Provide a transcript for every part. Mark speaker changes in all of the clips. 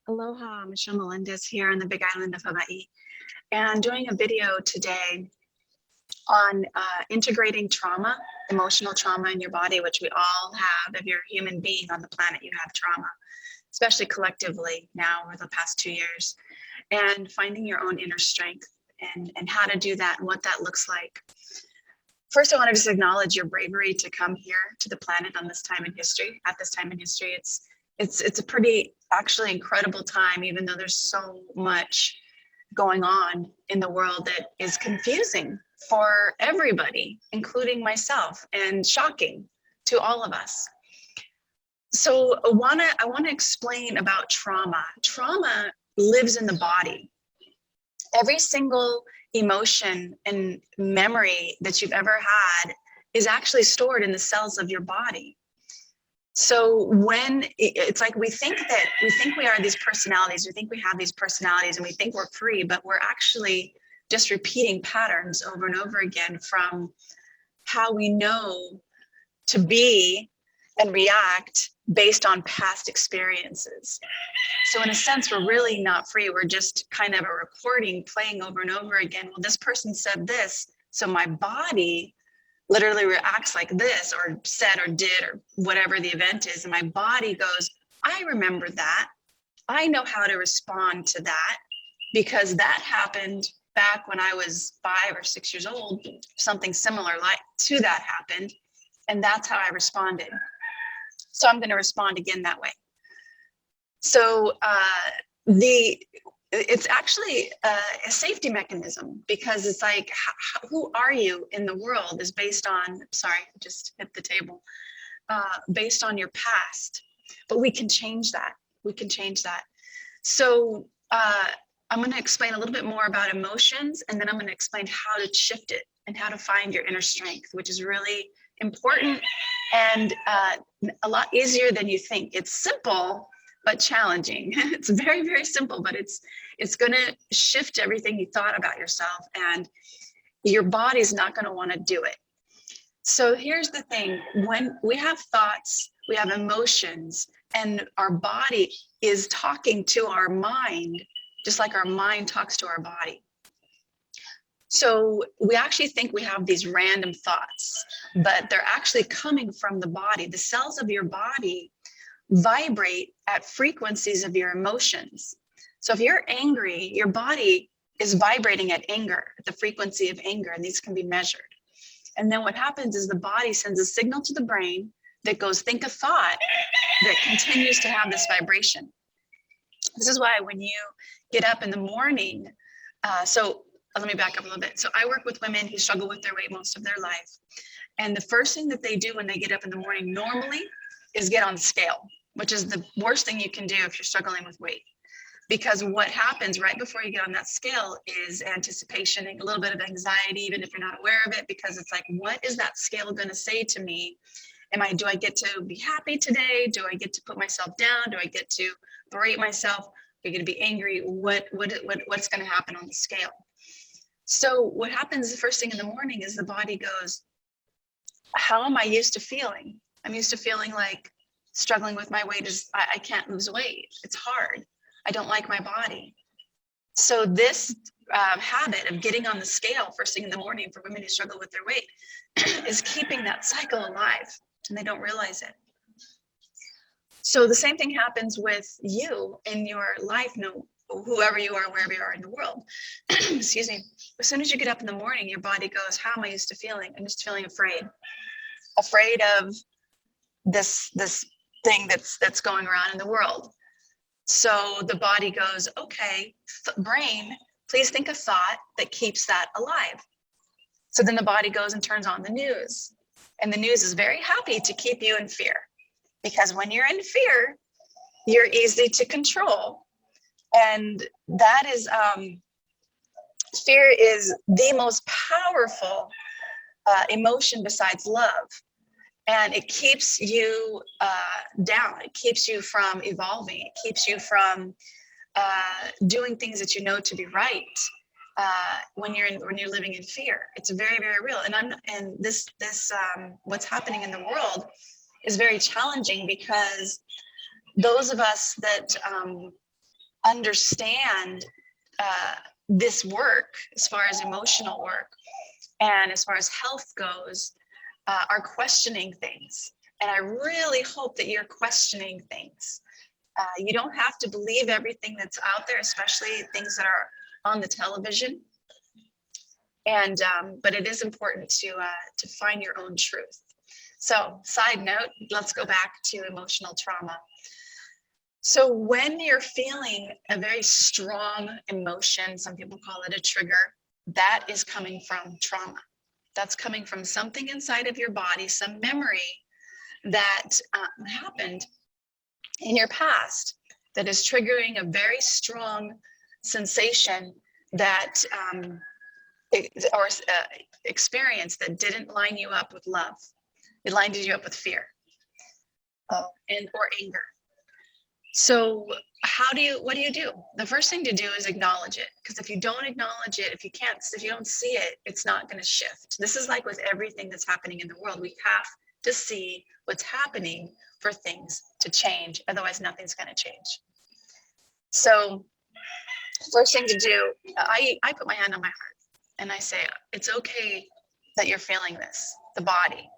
Speaker 1: Aloha, Michelle Melendez here on the Big Island of Hawaii, and doing a video today on integrating trauma, emotional trauma in your body, which we all have. If you're a human being on the planet, you have trauma, especially collectively now over the past 2 years, and finding your own inner strength and how to do that and what that looks like. First, I want to just acknowledge your bravery to come here to the planet on this time in history. At this time in history, it's a pretty actually incredible time, even though there's so much going on in the world that is confusing for everybody, including myself, and shocking to all of us. So I want to explain about trauma. Trauma lives in the body. Every single emotion and memory that you've ever had is actually stored in the cells of your body. So when it's like we think we are these personalities, we think we have these personalities and we think we're free, but we're actually just repeating patterns over and over again from how we know to be and react based on past experiences. So in a sense, we're really not free. We're just kind of a recording playing over and over again. Well, this person said this, so my body literally reacts like this, or said or did, or whatever the event is. And my body goes, I remember that. I know how to respond to that because that happened back when I was 5 or 6 years old. Something similar like to that happened. And that's how I responded. So I'm going to respond again that way. So it's actually a safety mechanism, because it's like, who are you in the world is based on, sorry, I just hit the table, based on your past. But we can change that. We can change that. So I'm going to explain a little bit more about emotions, and then I'm going to explain how to shift it and how to find your inner strength, which is really important and a lot easier than you think. It's simple, but challenging. It's very, very simple, but it's going to shift everything you thought about yourself, and your body's not going to want to do it. So here's the thing. When we have thoughts, we have emotions, and our body is talking to our mind, just like our mind talks to our body. So we actually think we have these random thoughts, but they're actually coming from the body. The cells of your body vibrate at frequencies of your emotions. So if you're angry, your body is vibrating at anger, at the frequency of anger, and these can be measured. And then what happens is the body sends a signal to the brain that goes, think a thought that continues to have this vibration. This is why when you get up in the morning, let me back up a little bit. So I work with women who struggle with their weight most of their life. And the first thing that they do when they get up in the morning normally is get on the scale, which is the worst thing you can do if you're struggling with weight. Because what happens right before you get on that scale is anticipation and a little bit of anxiety, even if you're not aware of it, because it's like, what is that scale going to say to me? Do I get to be happy today? Do I get to put myself down? Do I get to berate myself? Are you going to be angry? What's going to happen on the scale? So what happens the first thing in the morning is the body goes, how am I used to feeling? I'm used to feeling like struggling with my weight is, I can't lose weight. It's hard. I don't like my body. So this habit of getting on the scale first thing in the morning for women who struggle with their weight is keeping that cycle alive, and they don't realize it. So the same thing happens with you in your life, whoever you are, wherever you are in the world. Excuse me. As soon as you get up in the morning, your body goes, how am I used to feeling? I'm just feeling afraid of this thing that's going around in the world. So the body goes, okay, brain, please think a thought that keeps that alive. So then the body goes and turns on the news. And the news is very happy to keep you in fear, because when you're in fear, you're easy to control. And that is, fear is the most powerful emotion besides love. And it keeps you down. It keeps you from evolving. It keeps you from doing things that you know to be right when you're living in fear. It's very, very real. And this what's happening in the world is very challenging, because those of us that understand this work, as far as emotional work and as far as health goes, are questioning things. And I really hope that you're questioning things. You don't have to believe everything that's out there, especially things that are on the television. And but it is important to find your own truth. So, side note, let's go back to emotional trauma. So when you're feeling a very strong emotion, some people call it a trigger, that is coming from trauma. That's coming from something inside of your body, some memory that happened in your past that is triggering a very strong sensation that or experience that didn't line you up with love. It lined you up with fear and or anger. So what do you do? The first thing to do is acknowledge it. Because if you don't acknowledge it, if you don't see it, it's not going to shift. This is like with everything that's happening in the world. We have to see what's happening for things to change. Otherwise, nothing's going to change. So first thing to do, I put my hand on my heart and I say, it's okay that you're feeling this, the body.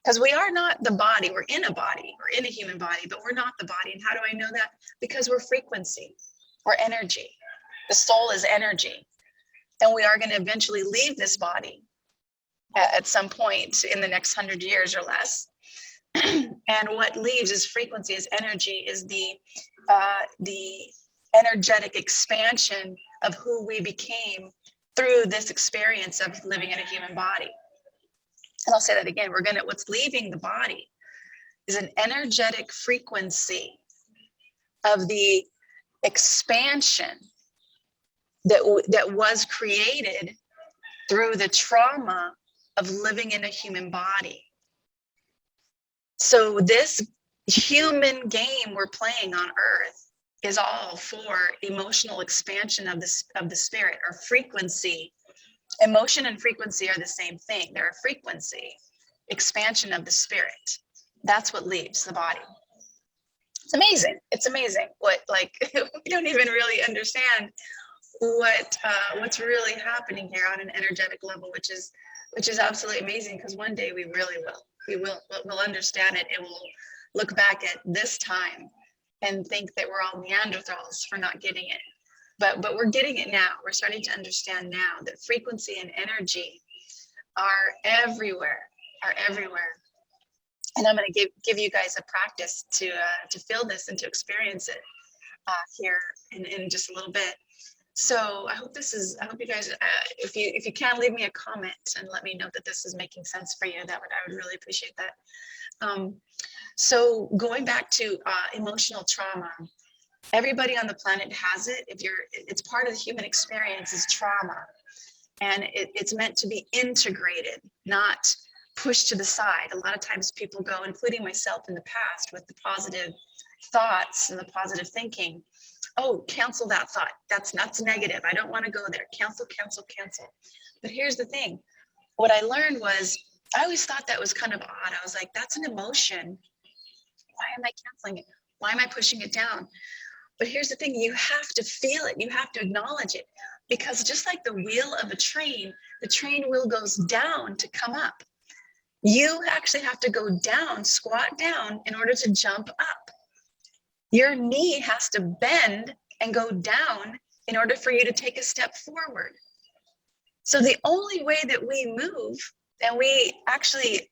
Speaker 1: Because we are not the body, we're in a body, we're in a human body, but we're not the body. And how do I know that? Because we're frequency, we're energy. The soul is energy. And we are going to eventually leave this body at some point in the next 100 years or less. And what leaves is frequency, is energy, is the energetic expansion of who we became through this experience of living in a human body. And I'll say that again, what's leaving the body is an energetic frequency of the expansion that was created through the trauma of living in a human body. So this human game we're playing on Earth is all for emotional expansion of the spirit, or frequency. Emotion and frequency are the same thing. They're a frequency, expansion of the spirit. That's what leaves the body. It's amazing. It's amazing what, like, we don't even really understand what's really happening here on an energetic level, which is absolutely amazing, because one day we really will. We'll understand it, and we'll look back at this time and think that we're all Neanderthals for not getting it. But we're getting it now. We're starting to understand now that frequency and energy are everywhere, And I'm going to give you guys a practice to feel this and to experience it here in just a little bit. So I hope you guys, if you can, leave me a comment and let me know that this is making sense for you. I would really appreciate that. So going back to emotional trauma. Everybody on the planet has it. It's part of the human experience, is trauma. And it's meant to be integrated, not pushed to the side. A lot of times people go, including myself in the past, with the positive thoughts and the positive thinking. Oh, cancel that thought. That's negative. I don't want to go there. Cancel. But here's the thing. What I learned was, I always thought that was kind of odd. I was like, that's an emotion. Why am I canceling it? Why am I pushing it down? But here's the thing, you have to feel it, you have to acknowledge it, because just like the wheel of a train, the train wheel goes down to come up. You actually have to go down, squat down, in order to jump up. Your knee has to bend and go down in order for you to take a step forward. So the only way that we move and we actually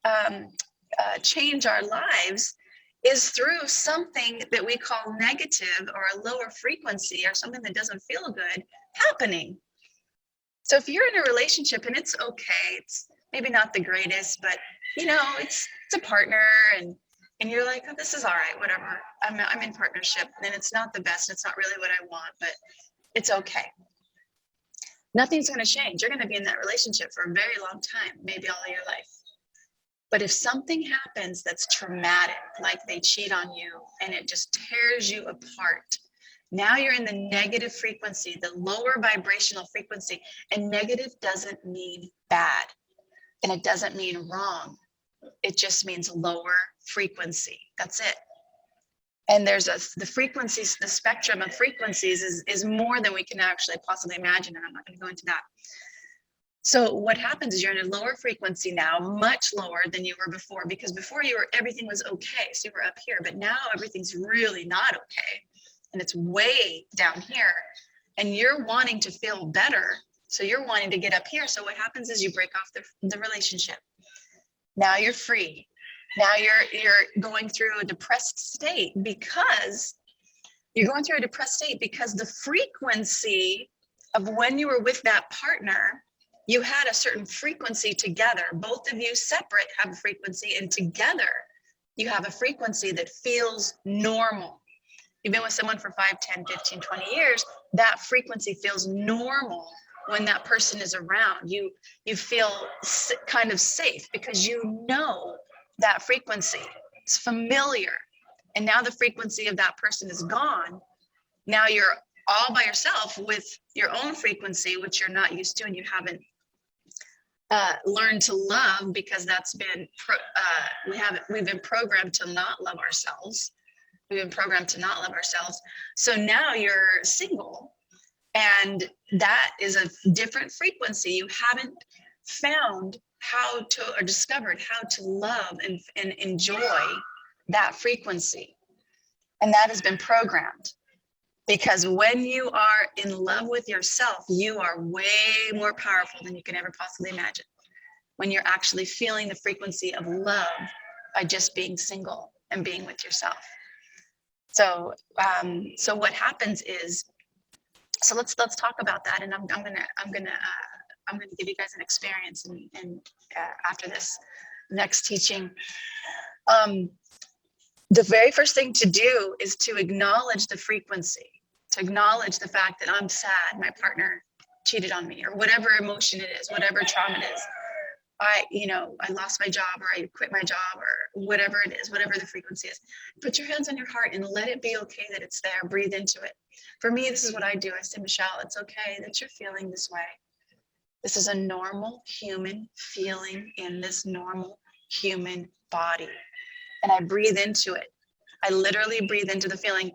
Speaker 1: change our lives is through something that we call negative, or a lower frequency, or something that doesn't feel good happening. So if you're in a relationship and it's okay, it's maybe not the greatest, but it's a partner, and you're like, oh, this is all right, whatever. I'm in partnership, and it's not the best. It's not really what I want, but it's okay. Nothing's going to change. You're going to be in that relationship for a very long time, maybe all of your life. But if something happens that's traumatic, like they cheat on you and it just tears you apart, now you're in the negative frequency, the lower vibrational frequency. And negative doesn't mean bad, and it doesn't mean wrong. It just means lower frequency. That's it. And there's the frequencies, the spectrum of frequencies is more than we can actually possibly imagine. And I'm not going to go into that. So what happens is you're in a lower frequency now, much lower than you were before, because before everything was okay. So you were up here, but now everything's really not okay. And it's way down here. And you're wanting to feel better. So you're wanting to get up here. So what happens is you break off the relationship. Now you're free. Now you're going through a depressed state because the frequency of when you were with that partner, you had a certain frequency together. Both of you separate have a frequency, and together you have a frequency that feels normal. You've been with someone for 5, 10, 15, 20 years, that frequency feels normal when that person is around. You feel kind of safe because you know that frequency. It's familiar. And now the frequency of that person is gone. Now you're all by yourself with your own frequency, which you're not used to and you haven't learned to love, because that's been, we've been programmed to not love ourselves. We've been programmed to not love ourselves. So now you're single, and that is a different frequency. You haven't found how to, or discovered how to love and enjoy that frequency. And that has been programmed. Because when you are in love with yourself, you are way more powerful than you can ever possibly imagine. When you're actually feeling the frequency of love by just being single and being with yourself. So, so what happens is, so let's talk about that, and I'm gonna give you guys an experience, and after this next teaching. The very first thing to do is to acknowledge the frequency, to acknowledge the fact that I'm sad, my partner cheated on me, or whatever emotion it is, whatever trauma it is. I lost my job, or I quit my job, or whatever it is, whatever the frequency is. Put your hands on your heart and let it be okay that it's there. Breathe into it. For me, this is what I do. I say, Michelle, it's okay that you're feeling this way. This is a normal human feeling in this normal human body. And I breathe into it. I literally breathe into the feeling.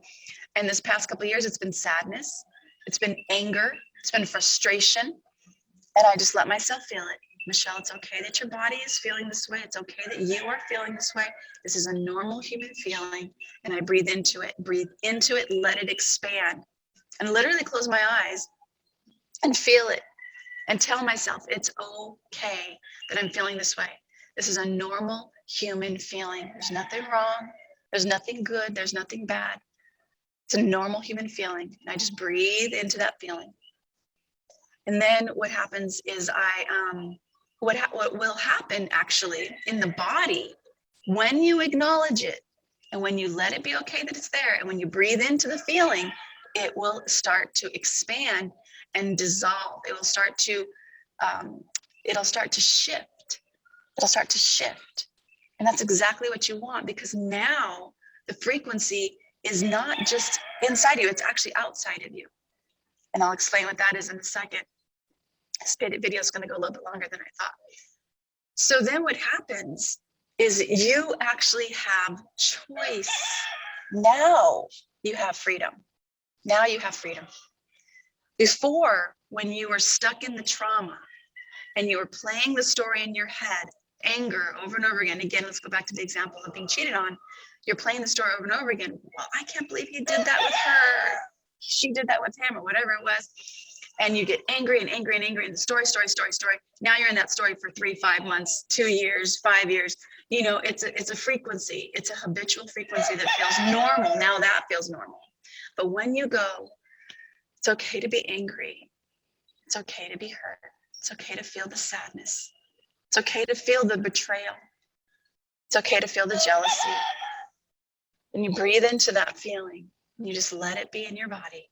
Speaker 1: And this past couple of years, it's been sadness. It's been anger. It's been frustration. And I just let myself feel it. Michelle, it's okay that your body is feeling this way. It's okay that you are feeling this way. This is a normal human feeling. And I breathe into it, let it expand. And literally close my eyes and feel it and tell myself it's okay that I'm feeling this way. This is a normal human feeling. There's nothing wrong. There's nothing good. There's nothing bad. It's a normal human feeling. And I just breathe into that feeling. And then what happens is what will happen actually in the body when you acknowledge it and when you let it be okay that it's there, and when you breathe into the feeling, it will start to expand and dissolve. It will start to shift. It'll start to shift. And that's exactly what you want, because now the frequency is not just inside you, it's actually outside of you. And I'll explain what that is in a second. This video is going to go a little bit longer than I thought. So then what happens is you actually have choice. Now you have freedom. Now you have freedom. Before, when you were stuck in the trauma and you were playing the story in your head, anger over and over again. Again, let's go back to the example of being cheated on. You're playing the story over and over again. Well, I can't believe he did that with her. She did that with him, or whatever it was. And you get angry and angry and angry, and the story. Now you're in that story for 3, 5 months, 2 years, 5 years. You know, it's a frequency. It's a habitual frequency that feels normal. Now that feels normal. But when you go, it's okay to be angry. It's okay to be hurt. It's okay to feel the sadness. It's okay to feel the betrayal. It's okay to feel the jealousy. And you breathe into that feeling. And you just let it be in your body.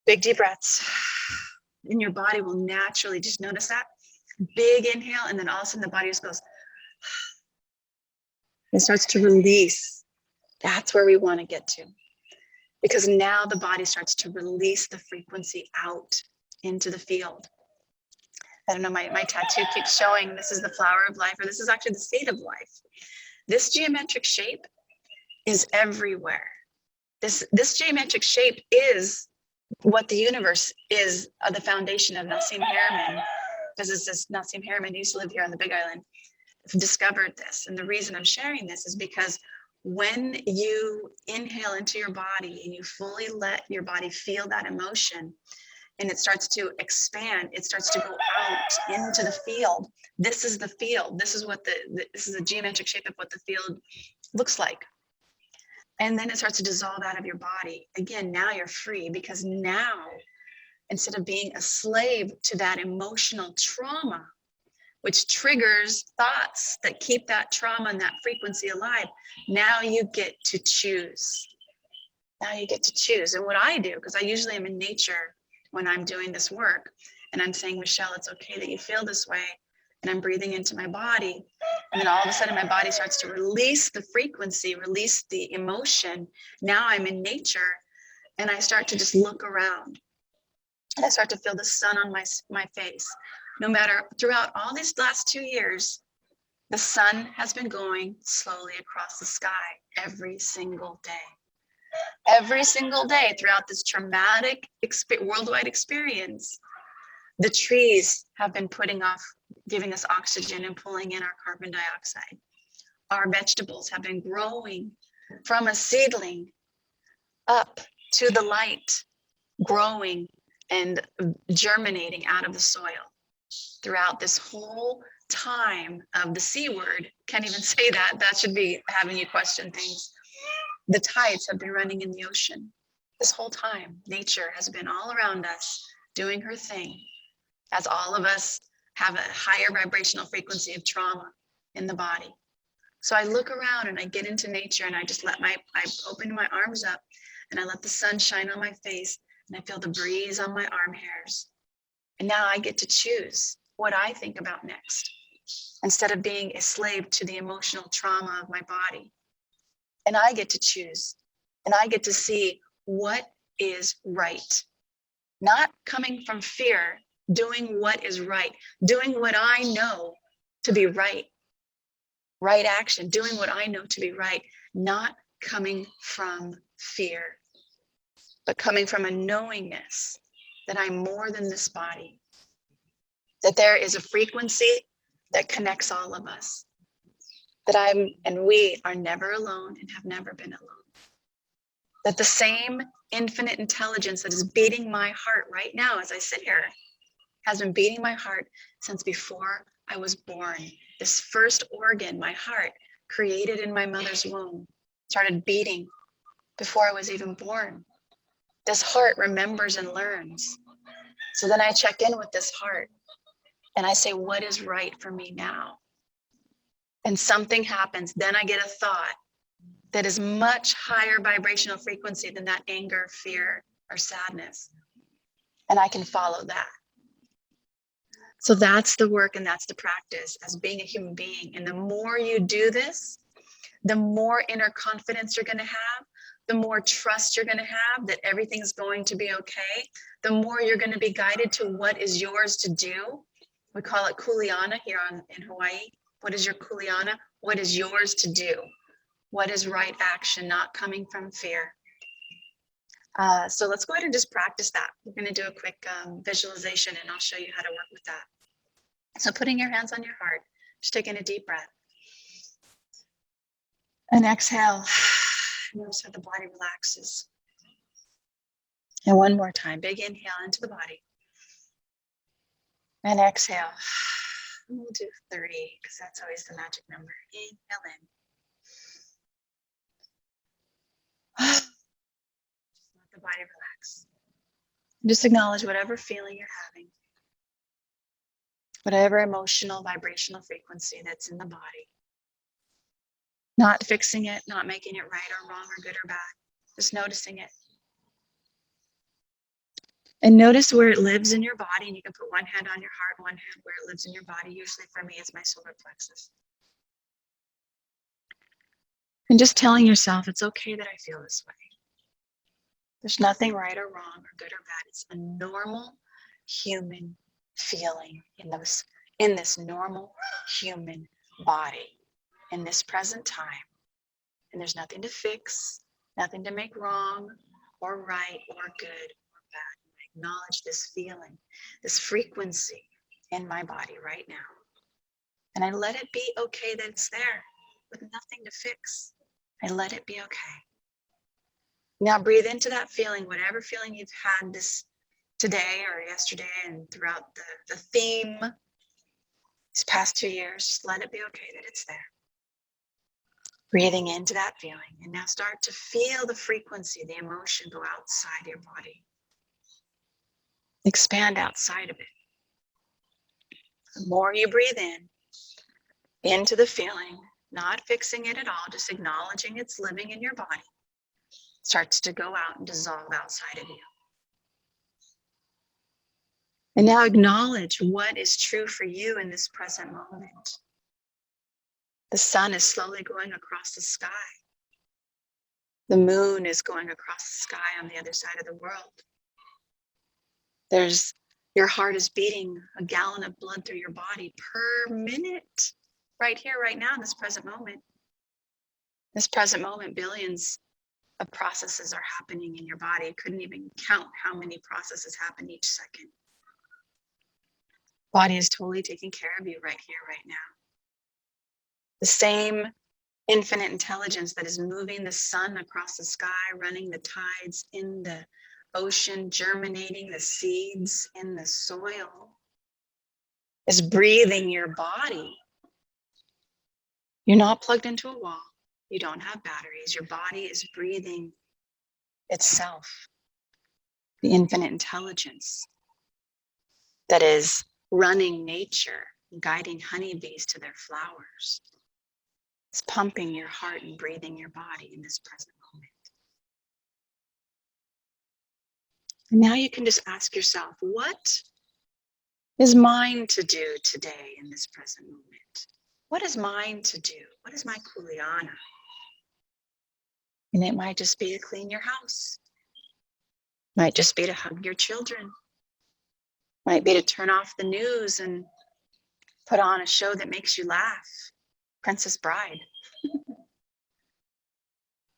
Speaker 1: Big deep breaths. And your body will naturally, just notice that. Big inhale, and then all of a sudden the body just goes. It starts to release. That's where we want to get to. Because now the body starts to release the frequency out into the field. I don't know, my tattoo keeps showing this is the flower of life, or this is actually the seed of life. This geometric shape is everywhere. This geometric shape is what the universe is, the foundation of Nassim Haramein. Physicist Nassim Haramein used to live here on the Big Island, discovered this. And the reason I'm sharing this is because when you inhale into your body and you fully let your body feel that emotion, and it starts to expand, it starts to go out into the field. This is the field. This is what this is a geometric shape of what the field looks like. And then it starts to dissolve out of your body. Again, now you're free, because now, instead of being a slave to that emotional trauma, which triggers thoughts that keep that trauma and that frequency alive, now you get to choose. Now you get to choose. And what I do, because I usually am in nature when I'm doing this work, and I'm saying, Michelle, it's okay that you feel this way, and I'm breathing into my body, and then all of a sudden my body starts to release the frequency, release the emotion. Now I'm in nature, and I start to just look around, and I start to feel the sun on my face. No matter, throughout all these last 2 years, the sun has been going slowly across the sky every single day. Every single day throughout this traumatic worldwide experience, the trees have been putting off, giving us oxygen and pulling in our carbon dioxide. Our vegetables have been growing from a seedling up to the light, growing and germinating out of the soil throughout this whole time of the C word. Can't even say that. That should be having you question things. The tides have been running in the ocean. This whole time, nature has been all around us doing her thing, as all of us have a higher vibrational frequency of trauma in the body. So I look around and I get into nature, and I just I open my arms up, and I let the sun shine on my face, and I feel the breeze on my arm hairs. And now I get to choose what I think about next, instead of being a slave to the emotional trauma of my body. And I get to choose, and I get to see what is right, not coming from fear, doing what is right, doing what I know to be right, right action, doing what I know to be right, not coming from fear, but coming from a knowingness that I'm more than this body, that there is a frequency that connects all of us, that we are never alone and have never been alone. That the same infinite intelligence that is beating my heart right now as I sit here has been beating my heart since before I was born. This first organ, my heart, created in my mother's womb, started beating before I was even born. This heart remembers and learns. So then I check in with this heart and I say, what is right for me now? And something happens. Then I get a thought that is much higher vibrational frequency than that anger, fear, or sadness. And I can follow that. So that's the work, and that's the practice as being a human being. And the more you do this, the more inner confidence you're going to have, the more trust you're going to have that everything's going to be okay, the more you're going to be guided to what is yours to do. We call it kuleana here in Hawaii. What is your kuleana? What is yours to do? What is right action, not coming from fear? So let's go ahead and just practice that. We're going to do a quick visualization, and I'll show you how to work with that. So putting your hands on your heart, just taking a deep breath. And exhale. Notice how the body relaxes. And one more time, big inhale into the body. And exhale. We'll do 30 because that's always the magic number. Inhale in. Just let the body relax. Just acknowledge whatever feeling you're having, whatever emotional, vibrational frequency that's in the body. Not fixing it, not making it right or wrong or good or bad, just noticing it. And notice where it lives in your body, and you can put one hand on your heart, one hand where it lives in your body. Usually for me, it's my solar plexus. And just telling yourself, it's okay that I feel this way. There's nothing right or wrong or good or bad. It's a normal human feeling in this normal human body, in this present time, And there's nothing to fix, nothing to make wrong or right or good or bad. I acknowledge this feeling, this frequency in my body right now. And I let it be okay that it's there with nothing to fix. I let it be okay. Now breathe into that feeling, whatever feeling you've had this today or yesterday and throughout the theme these past 2 years. Just let it be okay that it's there. Breathing into that feeling. And now start to feel the frequency, the emotion go outside your body. Expand outside of it. The more you breathe in, into the feeling, not fixing it at all, just acknowledging it's living in your body, starts to go out and dissolve outside of you. And now acknowledge what is true for you in this present moment. The sun is slowly going across the sky. The moon is going across the sky on the other side of the world. Your heart is beating a gallon of blood through your body per minute, right here, right now, in this present moment. This present moment, billions of processes are happening in your body. Couldn't even count how many processes happen each second. Body is totally taking care of you right here, right now. The same infinite intelligence that is moving the sun across the sky, running the tides in the ocean, germinating the seeds in the soil, is breathing your body. You're not plugged into a wall. You don't have batteries. Your body is breathing itself. The infinite intelligence that is running nature, guiding honeybees to their flowers. It's pumping your heart and breathing your body in this present moment. And now you can just ask yourself, what is mine to do today in this present moment? What is mine to do? What is my kuleana? And it might just be to clean your house. Might just be to hug your children. Might be to turn off the news and put on a show that makes you laugh. Princess Bride.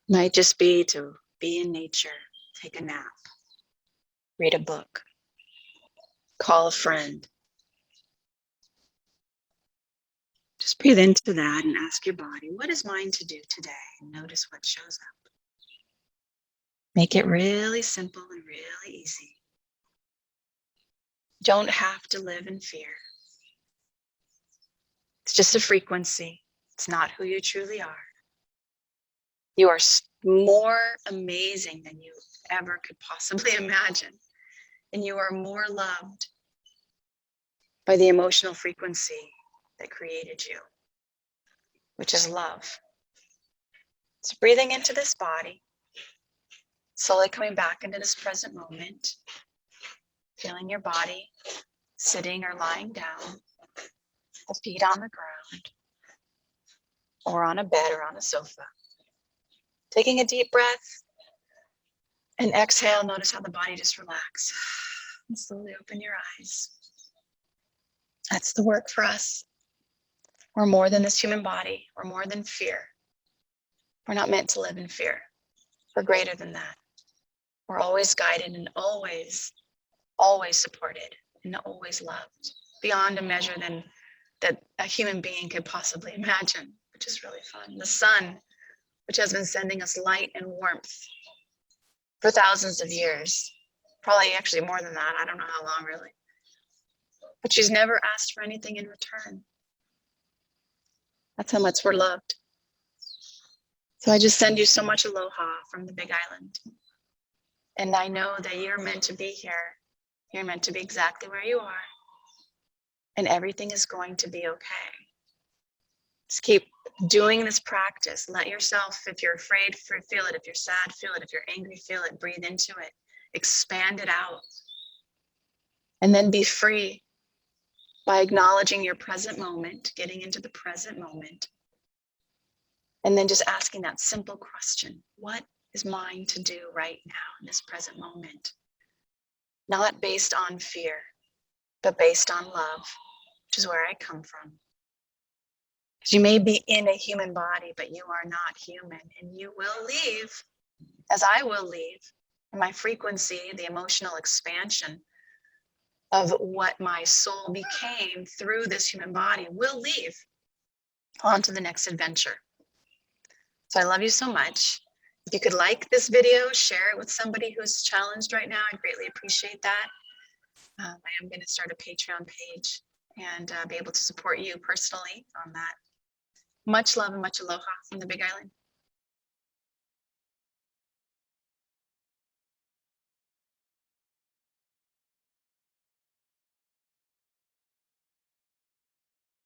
Speaker 1: Might just be to be in nature, take a nap, read a book, call a friend. Just breathe into that and ask your body, what is mine to do today? And notice what shows up. Make it really simple and really easy. Don't have to live in fear. It's just a frequency. It's not who you truly are. You are more amazing than you ever could possibly imagine. And you are more loved by the emotional frequency that created you, which is love. So breathing into this body, slowly coming back into this present moment, feeling your body sitting or lying down, the feet on the ground, or on a bed or on a sofa. Taking a deep breath and exhale, notice how the body just relaxes. And slowly open your eyes. That's the work for us. We're more than this human body. We're more than fear. We're not meant to live in fear. We're greater than that. We're always guided and always supported and always loved beyond a measure than that a human being could possibly imagine, which is really fun. The sun, which has been sending us light and warmth for thousands of years, probably actually more than that. I don't know how long really. But she's never asked for anything in return. That's how much we're loved. So I just send you so much aloha from the Big Island. And I know that you're meant to be here. You're meant to be exactly where you are. And everything is going to be okay. Just keep doing this practice. Let yourself, if you're afraid, feel it. If you're sad, feel it. If you're angry, feel it. Breathe into it. Expand it out. And then be free by acknowledging your present moment, getting into the present moment. And then just asking that simple question, what is mine to do right now in this present moment? Not based on fear, but based on love, which is where I come from. You may be in a human body, but you are not human, and you will leave, as I will leave. My frequency, the emotional expansion of what my soul became through this human body will leave on to the next adventure. So I love you so much. If you could like this video, share it with somebody who's challenged right now, I'd greatly appreciate that. I am going to start a Patreon page and be able to support you personally on that. Much love and much aloha from the Big Island.